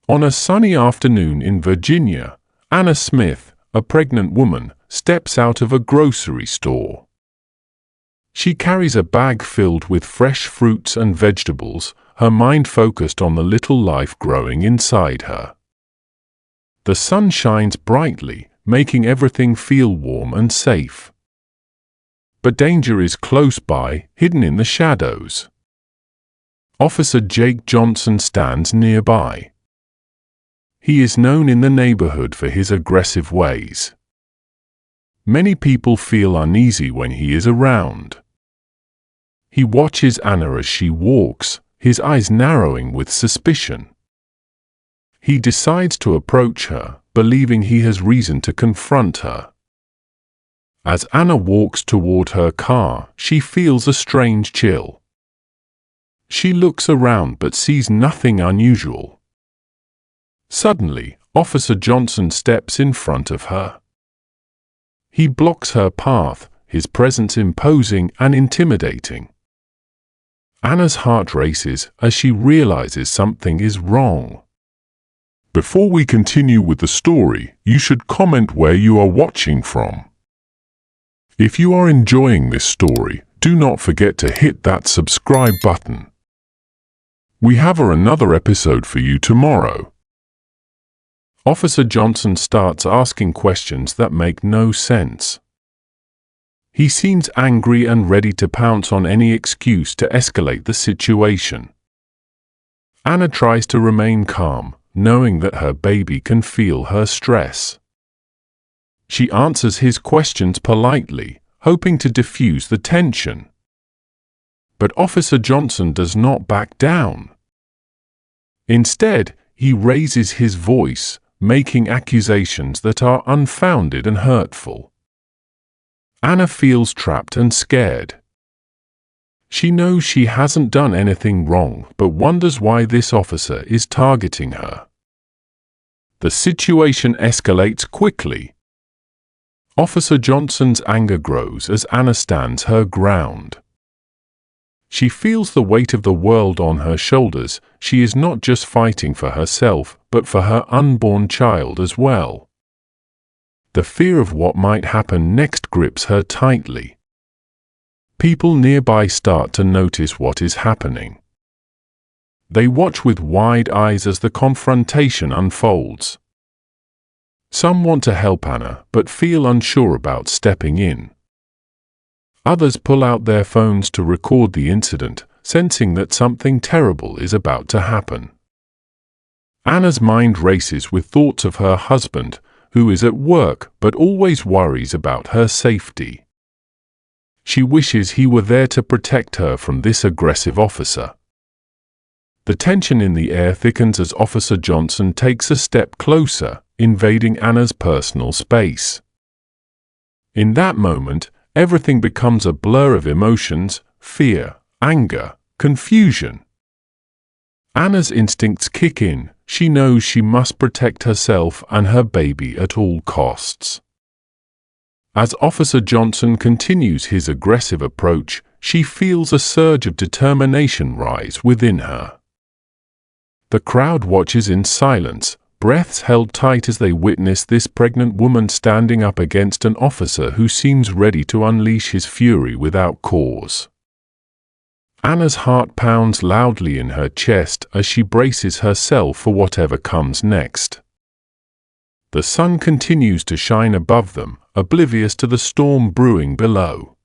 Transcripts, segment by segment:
On a sunny afternoon in Virginia, Anna Smith, a pregnant woman, steps out of a grocery store. She carries a bag filled with fresh fruits and vegetables, her mind focused on the little life growing inside her. The sun shines brightly, making everything feel warm and safe. But danger is close by, hidden in the shadows. Officer Jake Johnson stands nearby. He is known in the neighborhood for his aggressive ways. Many people feel uneasy when he is around. He watches Anna as she walks, his eyes narrowing with suspicion. He decides to approach her, believing he has reason to confront her. As Anna walks toward her car, she feels a strange chill. She looks around but sees nothing unusual. Suddenly, Officer Johnson steps in front of her. He blocks her path, his presence imposing and intimidating. Anna's heart races as she realizes something is wrong. Before we continue with the story, you should comment where you are watching from. If you are enjoying this story, do not forget to hit that subscribe button. We have another episode for you tomorrow. Officer Johnson starts asking questions that make no sense. He seems angry and ready to pounce on any excuse to escalate the situation. Anna tries to remain calm, knowing that her baby can feel her stress. She answers his questions politely, hoping to diffuse the tension. But Officer Johnson does not back down. Instead, he raises his voice, making accusations that are unfounded and hurtful. Anna feels trapped and scared. She knows she hasn't done anything wrong, but wonders why this officer is targeting her. The situation escalates quickly. Officer Johnson's anger grows as Anna stands her ground. She feels the weight of the world on her shoulders. She is not just fighting for herself, but for her unborn child as well. The fear of what might happen next grips her tightly. People nearby start to notice what is happening. They watch with wide eyes as the confrontation unfolds. Some want to help Anna, but feel unsure about stepping in. Others pull out their phones to record the incident, sensing that something terrible is about to happen. Anna's mind races with thoughts of her husband, who is at work but always worries about her safety. She wishes he were there to protect her from this aggressive officer. The tension in the air thickens as Officer Johnson takes a step closer, invading Anna's personal space. In that moment, everything becomes a blur of emotions: fear, anger, confusion. Anna's instincts kick in. She knows she must protect herself and her baby at all costs. As Officer Johnson continues his aggressive approach, she feels a surge of determination rise within her. The crowd watches in silence, breaths held tight as they witness this pregnant woman standing up against an officer who seems ready to unleash his fury without cause. Anna's heart pounds loudly in her chest as she braces herself for whatever comes next. The sun continues to shine above them, oblivious to the storm brewing below.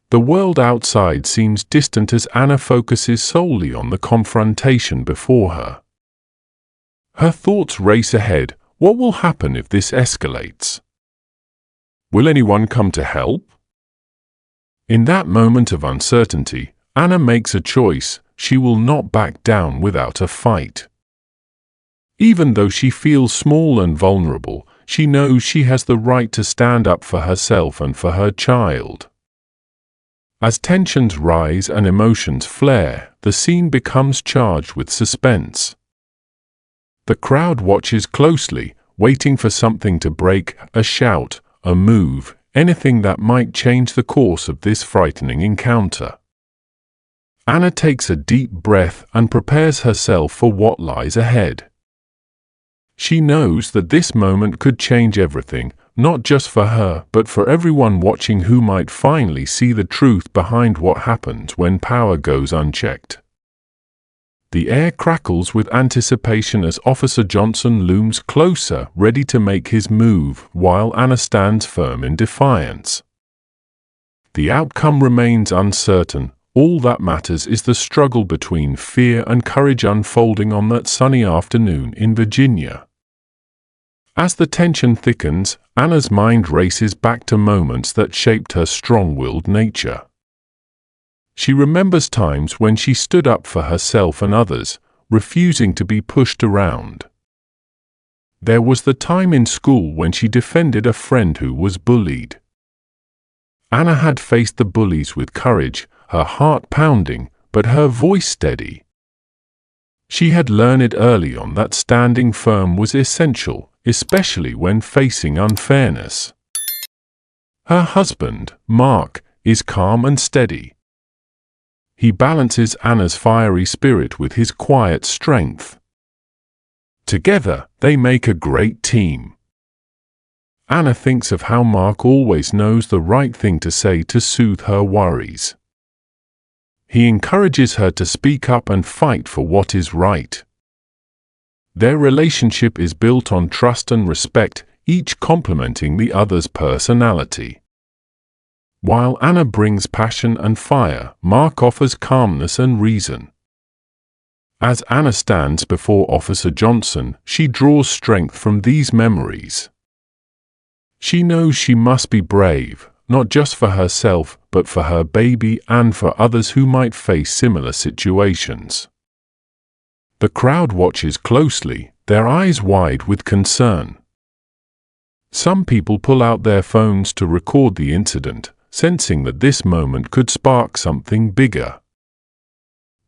The world outside seems distant as Anna focuses solely on the confrontation before her. Her thoughts race ahead. What will happen if this escalates? Will anyone come to help? In that moment of uncertainty, Anna makes a choice. She will not back down without a fight. Even though she feels small and vulnerable, she knows she has the right to stand up for herself and for her child. As tensions rise and emotions flare, the scene becomes charged with suspense. The crowd watches closely, waiting for something to break: a shout, a move, anything that might change the course of this frightening encounter. Anna takes a deep breath and prepares herself for what lies ahead. She knows that this moment could change everything, not just for her, but for everyone watching who might finally see the truth behind what happens when power goes unchecked. The air crackles with anticipation as Officer Johnson looms closer, ready to make his move, while Anna stands firm in defiance. The outcome remains uncertain. All that matters is the struggle between fear and courage unfolding on that sunny afternoon in Virginia. As the tension thickens, Anna's mind races back to moments that shaped her strong-willed nature. She remembers times when she stood up for herself and others, refusing to be pushed around. There was the time in school when she defended a friend who was bullied. Anna had faced the bullies with courage, her heart pounding, but her voice steady. She had learned early on that standing firm was essential, especially when facing unfairness. Her husband, Mark, is calm and steady. He balances Anna's fiery spirit with his quiet strength. Together, they make a great team. Anna thinks of how Mark always knows the right thing to say to soothe her worries. He encourages her to speak up and fight for what is right. Their relationship is built on trust and respect, each complementing the other's personality. While Anna brings passion and fire, Mark offers calmness and reason. As Anna stands before Officer Johnson, she draws strength from these memories. She knows she must be brave, not just for herself, but for her baby and for others who might face similar situations. The crowd watches closely, their eyes wide with concern. Some people pull out their phones to record the incident, sensing that this moment could spark something bigger.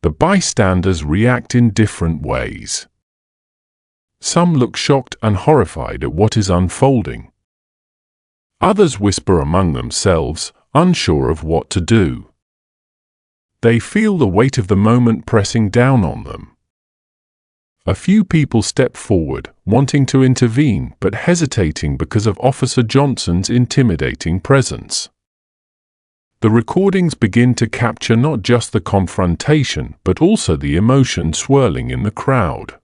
The bystanders react in different ways. Some look shocked and horrified at what is unfolding. Others whisper among themselves, unsure of what to do. They feel the weight of the moment pressing down on them. A few people step forward, wanting to intervene but hesitating because of Officer Johnson's intimidating presence. The recordings begin to capture not just the confrontation but also the emotion swirling in the crowd.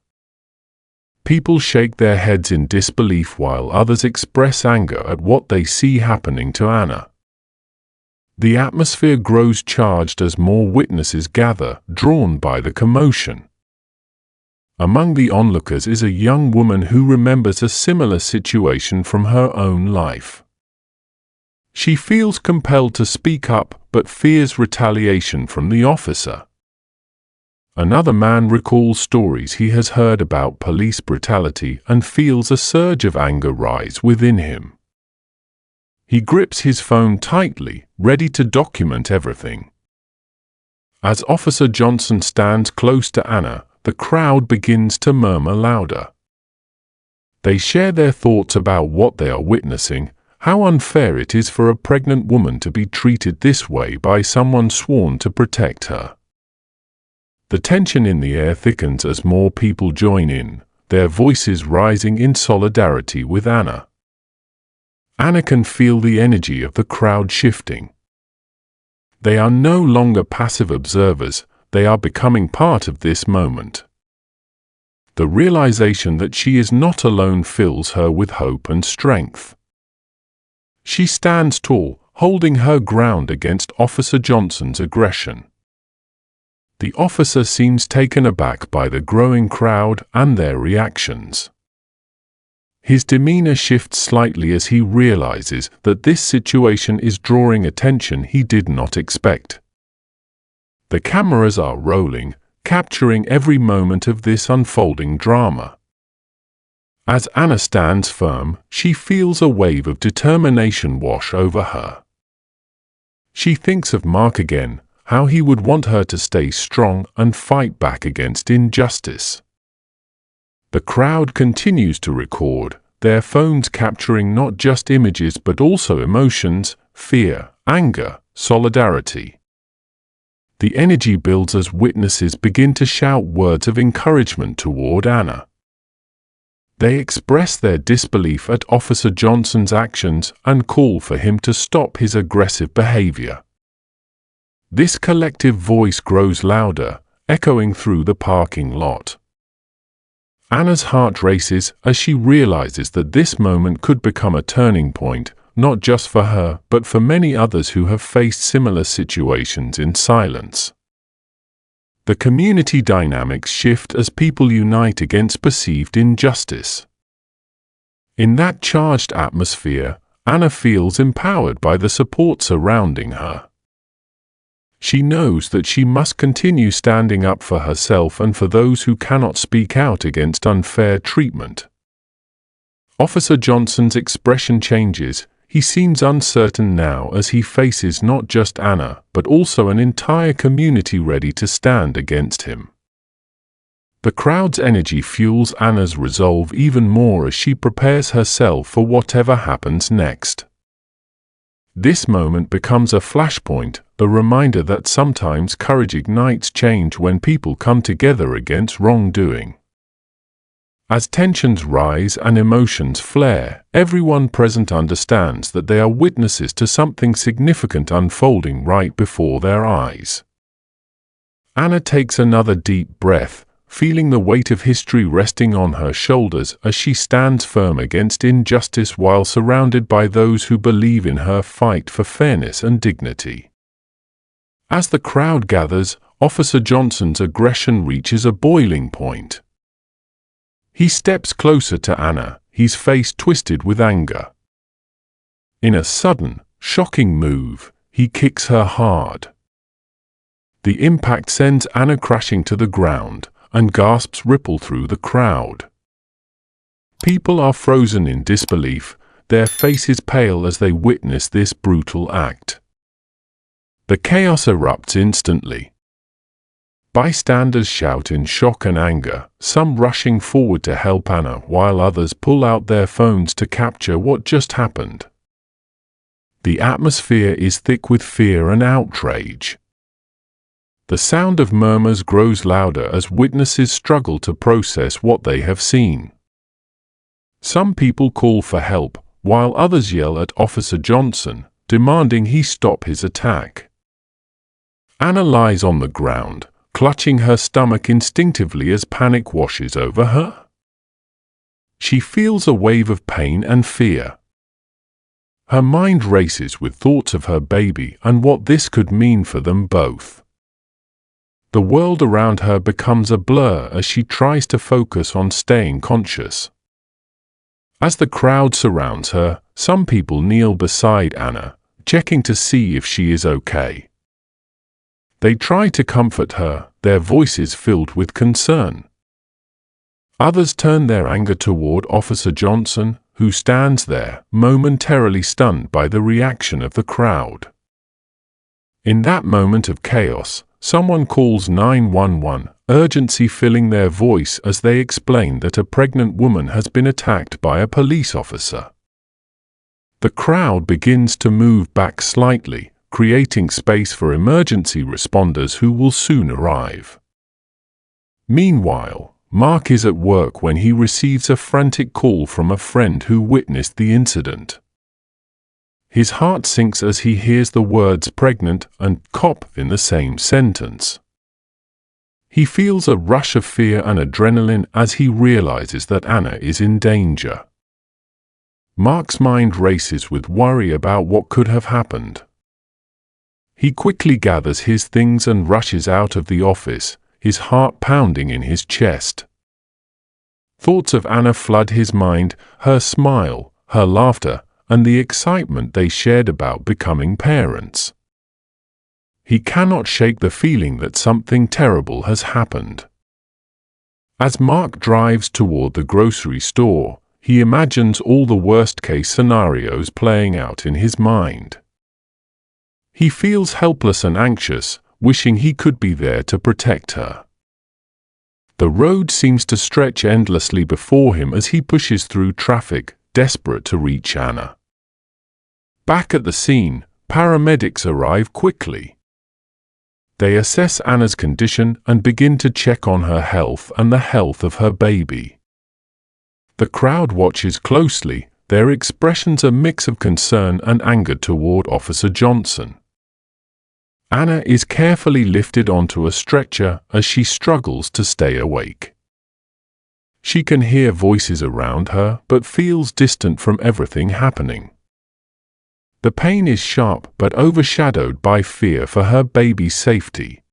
People shake their heads in disbelief while others express anger at what they see happening to Anna. The atmosphere grows charged as more witnesses gather, drawn by the commotion. Among the onlookers is a young woman who remembers a similar situation from her own life. She feels compelled to speak up but fears retaliation from the officer. Another man recalls stories he has heard about police brutality and feels a surge of anger rise within him. He grips his phone tightly, ready to document everything. As Officer Johnson stands close to Anna, the crowd begins to murmur louder. They share their thoughts about what they are witnessing, how unfair it is for a pregnant woman to be treated this way by someone sworn to protect her. The tension in the air thickens as more people join in, their voices rising in solidarity with Anna. Anna can feel the energy of the crowd shifting. They are no longer passive observers, they are becoming part of this moment. The realization that she is not alone fills her with hope and strength. She stands tall, holding her ground against Officer Johnson's aggression. The officer seems taken aback by the growing crowd and their reactions. His demeanor shifts slightly as he realizes that this situation is drawing attention he did not expect. The cameras are rolling, capturing every moment of this unfolding drama. As Anna stands firm, she feels a wave of determination wash over her. She thinks of Mark again, how he would want her to stay strong and fight back against injustice. The crowd continues to record, their phones capturing not just images but also emotions, fear, anger, solidarity. The energy builds as witnesses begin to shout words of encouragement toward Anna. They express their disbelief at Officer Johnson's actions and call for him to stop his aggressive behavior. This collective voice grows louder, echoing through the parking lot. Anna's heart races as she realizes that this moment could become a turning point, not just for her, but for many others who have faced similar situations in silence. The community dynamics shift as people unite against perceived injustice. In that charged atmosphere, Anna feels empowered by the support surrounding her. She knows that she must continue standing up for herself and for those who cannot speak out against unfair treatment. Officer Johnson's expression changes. He seems uncertain now as he faces not just Anna, but also an entire community ready to stand against him. The crowd's energy fuels Anna's resolve even more as she prepares herself for whatever happens next. This moment becomes a flashpoint, a reminder that sometimes courage ignites change when people come together against wrongdoing. As tensions rise and emotions flare, everyone present understands that they are witnesses to something significant unfolding right before their eyes. Anna takes another deep breath, feeling the weight of history resting on her shoulders as she stands firm against injustice while surrounded by those who believe in her fight for fairness and dignity. As the crowd gathers, Officer Johnson's aggression reaches a boiling point. He steps closer to Anna, his face twisted with anger. In a sudden, shocking move, he kicks her hard. The impact sends Anna crashing to the ground, and gasps ripple through the crowd. People are frozen in disbelief, their faces pale as they witness this brutal act. The chaos erupts instantly. Bystanders shout in shock and anger, some rushing forward to help Anna while others pull out their phones to capture what just happened. The atmosphere is thick with fear and outrage. The sound of murmurs grows louder as witnesses struggle to process what they have seen. Some people call for help, while others yell at Officer Johnson, demanding he stop his attack. Anna lies on the ground, clutching her stomach instinctively as panic washes over her. She feels a wave of pain and fear. Her mind races with thoughts of her baby and what this could mean for them both. The world around her becomes a blur as she tries to focus on staying conscious. As the crowd surrounds her, some people kneel beside Anna, checking to see if she is okay. They try to comfort her, their voices filled with concern. Others turn their anger toward Officer Johnson, who stands there, momentarily stunned by the reaction of the crowd. In that moment of chaos, someone calls 911, urgency filling their voice as they explain that a pregnant woman has been attacked by a police officer. The crowd begins to move back slightly, creating space for emergency responders who will soon arrive. Meanwhile, Mark is at work when he receives a frantic call from a friend who witnessed the incident. His heart sinks as he hears the words pregnant and cop in the same sentence. He feels a rush of fear and adrenaline as he realizes that Anna is in danger. Mark's mind races with worry about what could have happened. He quickly gathers his things and rushes out of the office, his heart pounding in his chest. Thoughts of Anna flood his mind, her smile, her laughter, and the excitement they shared about becoming parents. He cannot shake the feeling that something terrible has happened. As Mark drives toward the grocery store, he imagines all the worst-case scenarios playing out in his mind. He feels helpless and anxious, wishing he could be there to protect her. The road seems to stretch endlessly before him as he pushes through traffic, desperate to reach Anna. Back at the scene, paramedics arrive quickly. They assess Anna's condition and begin to check on her health and the health of her baby. The crowd watches closely, their expressions a mix of concern and anger toward Officer Johnson. Anna is carefully lifted onto a stretcher as she struggles to stay awake. She can hear voices around her but feels distant from everything happening. The pain is sharp but overshadowed by fear for her baby's safety.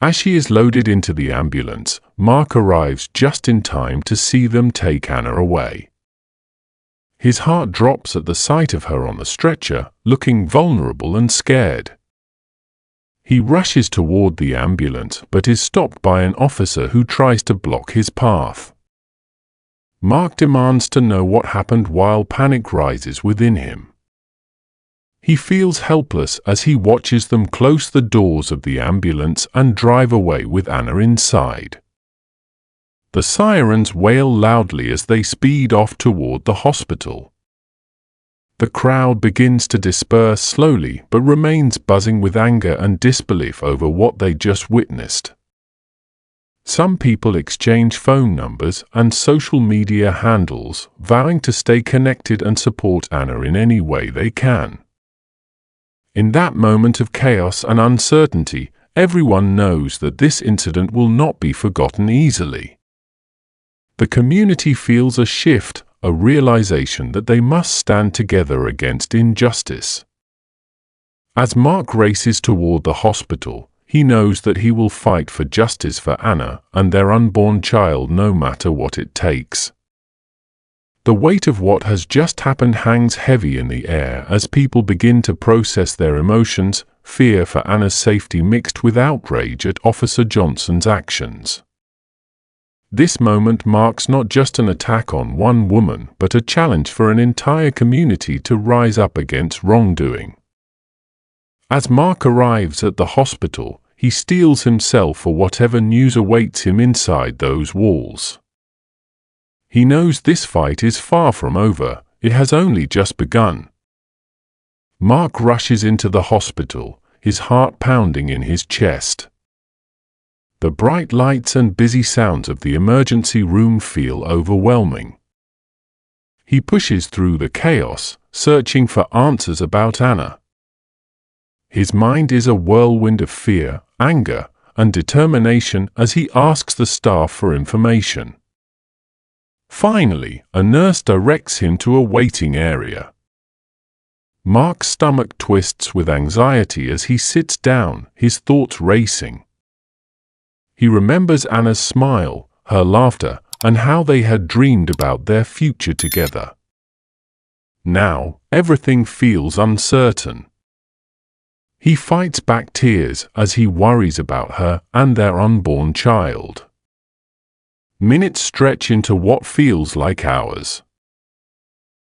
As she is loaded into the ambulance, Mark arrives just in time to see them take Anna away. His heart drops at the sight of her on the stretcher, looking vulnerable and scared. He rushes toward the ambulance but is stopped by an officer who tries to block his path. Mark demands to know what happened while panic rises within him. He feels helpless as he watches them close the doors of the ambulance and drive away with Anna inside. The sirens wail loudly as they speed off toward the hospital. The crowd begins to disperse slowly but remains buzzing with anger and disbelief over what they just witnessed. Some people exchange phone numbers and social media handles, vowing to stay connected and support Anna in any way they can. In that moment of chaos and uncertainty, everyone knows that this incident will not be forgotten easily. The community feels a shift, a realization that they must stand together against injustice. As Mark races toward the hospital, he knows that he will fight for justice for Anna and their unborn child no matter what it takes. The weight of what has just happened hangs heavy in the air as people begin to process their emotions, fear for Anna's safety mixed with outrage at Officer Johnson's actions. This moment marks not just an attack on one woman but a challenge for an entire community to rise up against wrongdoing. As Mark arrives at the hospital, he steels himself for whatever news awaits him inside those walls. He knows this fight is far from over, it has only just begun. Mark rushes into the hospital, his heart pounding in his chest. The bright lights and busy sounds of the emergency room feel overwhelming. He pushes through the chaos, searching for answers about Anna. His mind is a whirlwind of fear, anger, and determination as he asks the staff for information. Finally, a nurse directs him to a waiting area. Mark's stomach twists with anxiety as he sits down, his thoughts racing. He remembers Anna's smile, her laughter, and how they had dreamed about their future together. Now, everything feels uncertain. He fights back tears as he worries about her and their unborn child. Minutes stretch into what feels like hours.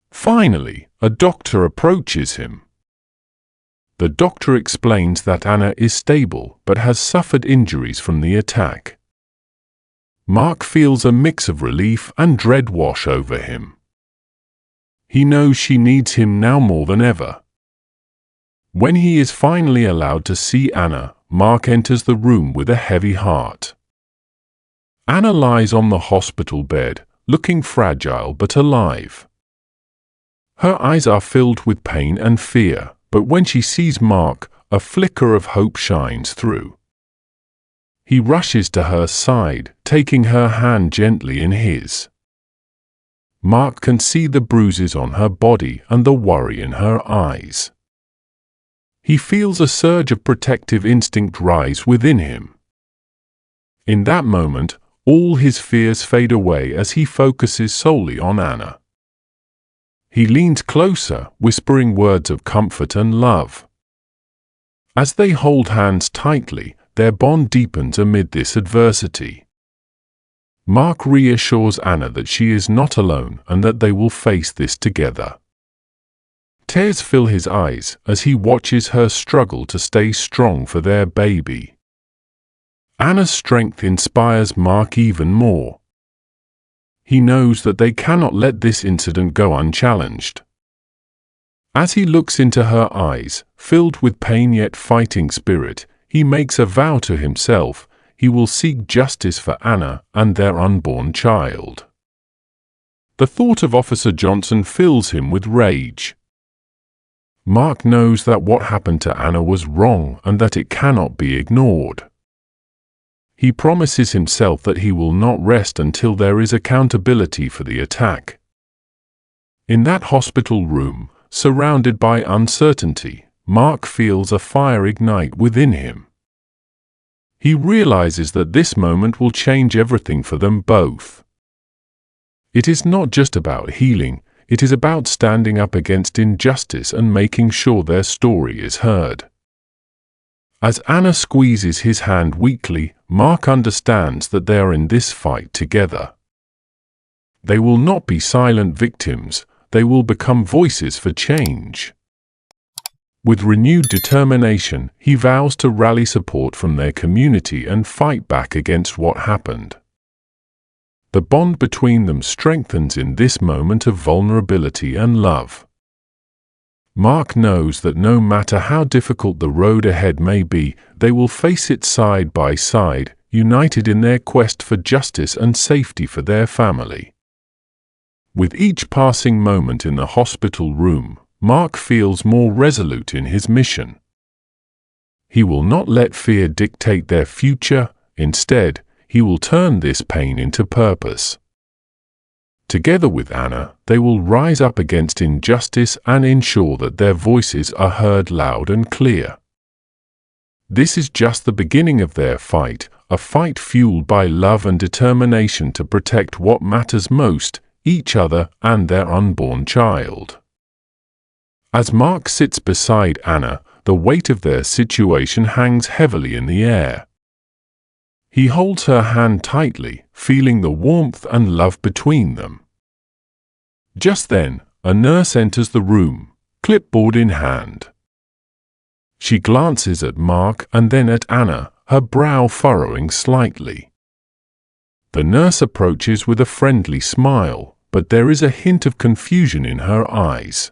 Finally, a doctor approaches him. The doctor explains that Anna is stable but has suffered injuries from the attack. Mark feels a mix of relief and dread wash over him. He knows she needs him now more than ever. When he is finally allowed to see Anna, Mark enters the room with a heavy heart. Anna lies on the hospital bed, looking fragile but alive. Her eyes are filled with pain and fear, but when she sees Mark, a flicker of hope shines through. He rushes to her side, taking her hand gently in his. Mark can see the bruises on her body and the worry in her eyes. He feels a surge of protective instinct rise within him. In that moment, all his fears fade away as he focuses solely on Anna. He leans closer, whispering words of comfort and love. As they hold hands tightly, their bond deepens amid this adversity. Mark reassures Anna that she is not alone and that they will face this together. Tears fill his eyes as he watches her struggle to stay strong for their baby. Anna's strength inspires Mark even more. He knows that they cannot let this incident go unchallenged. As he looks into her eyes, filled with pain yet fighting spirit, he makes a vow to himself: he will seek justice for Anna and their unborn child. The thought of Officer Johnson fills him with rage. Mark knows that what happened to Anna was wrong and that it cannot be ignored. He promises himself that he will not rest until there is accountability for the attack. In that hospital room, surrounded by uncertainty, Mark feels a fire ignite within him. He realizes that this moment will change everything for them both. It is not just about healing, it is about standing up against injustice and making sure their story is heard. As Anna squeezes his hand weakly, Mark understands that they are in this fight together. They will not be silent victims, they will become voices for change. With renewed determination, he vows to rally support from their community and fight back against what happened. The bond between them strengthens in this moment of vulnerability and love. Mark knows that no matter how difficult the road ahead may be, they will face it side by side, united in their quest for justice and safety for their family. With each passing moment in the hospital room, Mark feels more resolute in his mission. He will not let fear dictate their future, instead, he will turn this pain into purpose. Together with Anna, they will rise up against injustice and ensure that their voices are heard loud and clear. This is just the beginning of their fight, a fight fueled by love and determination to protect what matters most, each other and their unborn child. As Mark sits beside Anna, the weight of their situation hangs heavily in the air. He holds her hand tightly, feeling the warmth and love between them. Just then, a nurse enters the room, clipboard in hand. She glances at Mark and then at Anna, her brow furrowing slightly. The nurse approaches with a friendly smile, but there is a hint of confusion in her eyes.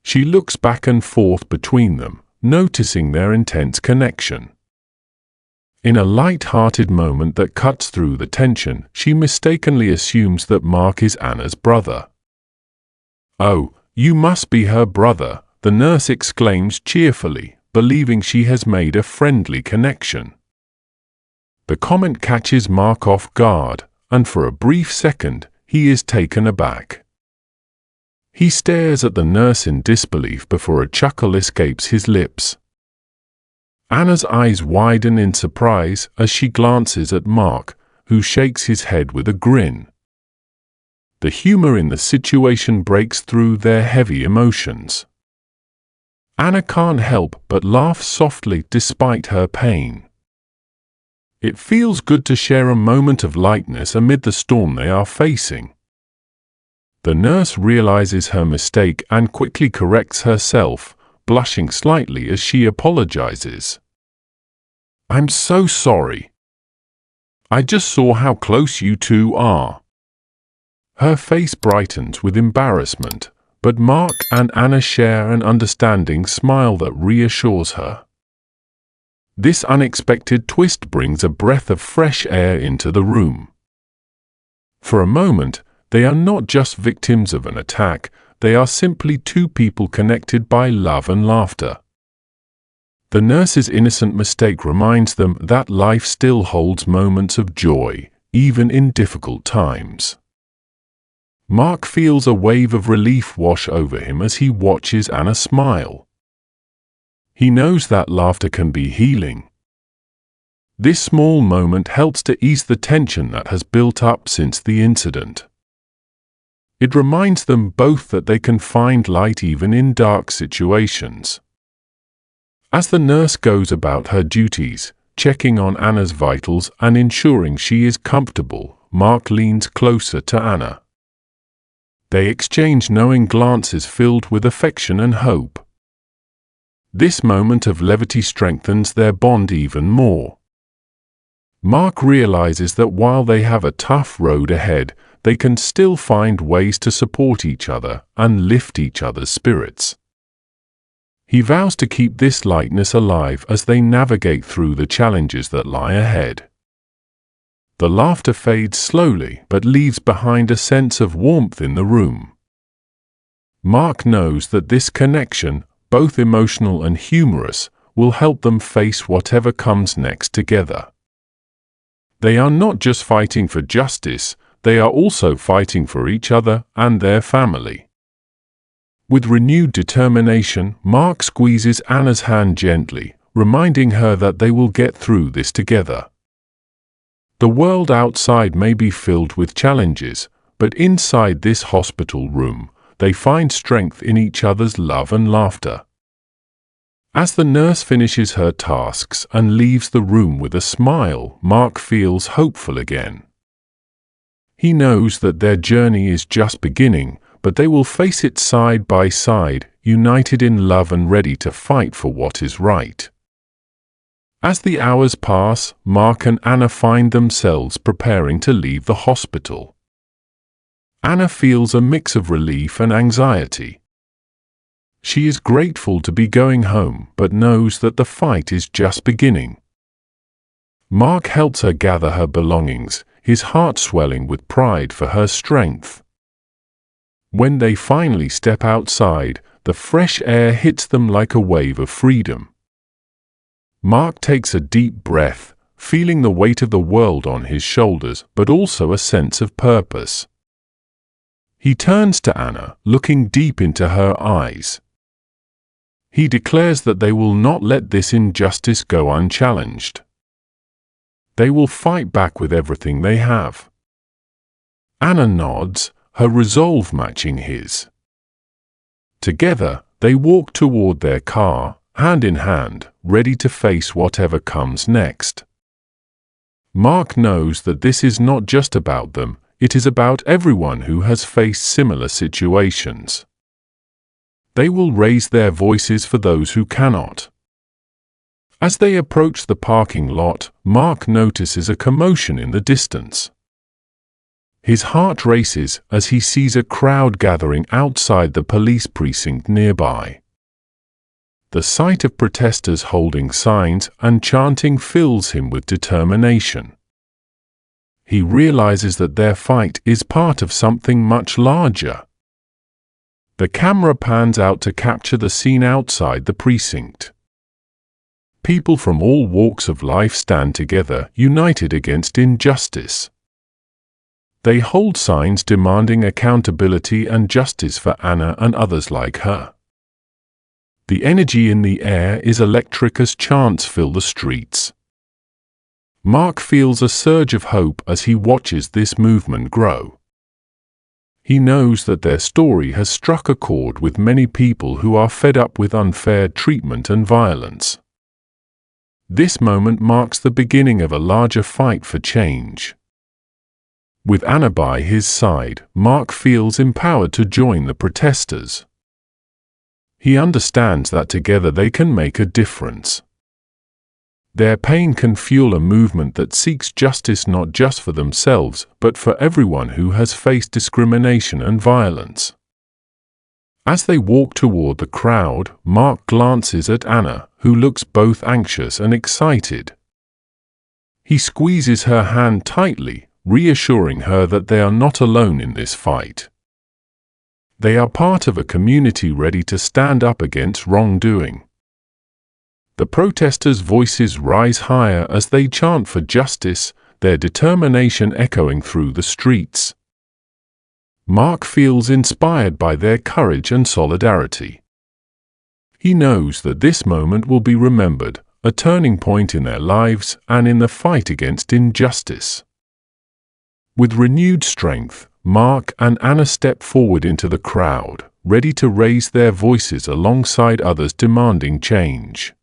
She looks back and forth between them, noticing their intense connection. In a light-hearted moment that cuts through the tension, she mistakenly assumes that Mark is Anna's brother. "Oh, you must be her brother," the nurse exclaims cheerfully, believing she has made a friendly connection. The comment catches Mark off guard, and for a brief second, he is taken aback. He stares at the nurse in disbelief before a chuckle escapes his lips. Anna's eyes widen in surprise as she glances at Mark, who shakes his head with a grin. The humor in the situation breaks through their heavy emotions. Anna can't help but laugh softly despite her pain. It feels good to share a moment of lightness amid the storm they are facing. The nurse realizes her mistake and quickly corrects herself, blushing slightly as she apologizes. "I'm so sorry. I just saw how close you two are." Her face brightens with embarrassment, but Mark and Anna share an understanding smile that reassures her. This unexpected twist brings a breath of fresh air into the room. For a moment, they are not just victims of an attack, they are simply two people connected by love and laughter. The nurse's innocent mistake reminds them that life still holds moments of joy, even in difficult times. Mark feels a wave of relief wash over him as he watches Anna smile. He knows that laughter can be healing. This small moment helps to ease the tension that has built up since the incident. It reminds them both that they can find light even in dark situations. As the nurse goes about her duties, checking on Anna's vitals and ensuring she is comfortable, Mark leans closer to Anna. They exchange knowing glances filled with affection and hope. This moment of levity strengthens their bond even more. Mark realizes that while they have a tough road ahead, they can still find ways to support each other and lift each other's spirits. He vows to keep this lightness alive as they navigate through the challenges that lie ahead. The laughter fades slowly but leaves behind a sense of warmth in the room. Mark knows that this connection, both emotional and humorous, will help them face whatever comes next together. They are not just fighting for justice, they are also fighting for each other and their family. With renewed determination, Mark squeezes Anna's hand gently, reminding her that they will get through this together. The world outside may be filled with challenges, but inside this hospital room, they find strength in each other's love and laughter. As the nurse finishes her tasks and leaves the room with a smile, Mark feels hopeful again. He knows that their journey is just beginning, but they will face it side by side, united in love and ready to fight for what is right. As the hours pass, Mark and Anna find themselves preparing to leave the hospital. Anna feels a mix of relief and anxiety. She is grateful to be going home, but knows that the fight is just beginning. Mark helps her gather her belongings, his heart swelling with pride for her strength. When they finally step outside, the fresh air hits them like a wave of freedom. Mark takes a deep breath, feeling the weight of the world on his shoulders, but also a sense of purpose. He turns to Anna, looking deep into her eyes. He declares that they will not let this injustice go unchallenged. They will fight back with everything they have. Anna nods, her resolve matching his. Together, they walk toward their car, hand in hand, ready to face whatever comes next. Mark knows that this is not just about them, it is about everyone who has faced similar situations. They will raise their voices for those who cannot. As they approach the parking lot, Mark notices a commotion in the distance. His heart races as he sees a crowd gathering outside the police precinct nearby. The sight of protesters holding signs and chanting fills him with determination. He realizes that their fight is part of something much larger. The camera pans out to capture the scene outside the precinct. People from all walks of life stand together, united against injustice. They hold signs demanding accountability and justice for Anna and others like her. The energy in the air is electric as chants fill the streets. Mark feels a surge of hope as he watches this movement grow. He knows that their story has struck a chord with many people who are fed up with unfair treatment and violence. This moment marks the beginning of a larger fight for change. With Anna by his side, Mark feels empowered to join the protesters. He understands that together they can make a difference. Their pain can fuel a movement that seeks justice not just for themselves, but for everyone who has faced discrimination and violence. As they walk toward the crowd, Mark glances at Anna, who looks both anxious and excited. He squeezes her hand tightly, reassuring her that they are not alone in this fight. They are part of a community ready to stand up against wrongdoing. The protesters' voices rise higher as they chant for justice, their determination echoing through the streets. Mark feels inspired by their courage and solidarity. He knows that this moment will be remembered, a turning point in their lives and in the fight against injustice. With renewed strength, Mark and Anna step forward into the crowd, ready to raise their voices alongside others demanding change.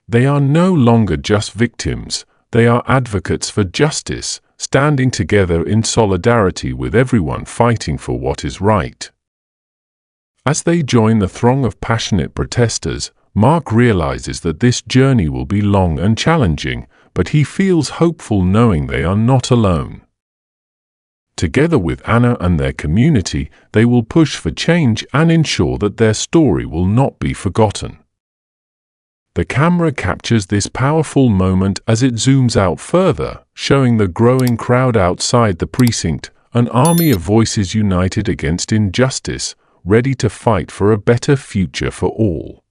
They are no longer just victims, they are advocates for justice, standing together in solidarity with everyone fighting for what is right. As they join the throng of passionate protesters, Mark realizes that this journey will be long and challenging, but he feels hopeful knowing they are not alone. Together with Anna and their community, they will push for change and ensure that their story will not be forgotten. The camera captures this powerful moment as it zooms out further, showing the growing crowd outside the precinct, an army of voices united against injustice, ready to fight for a better future for all.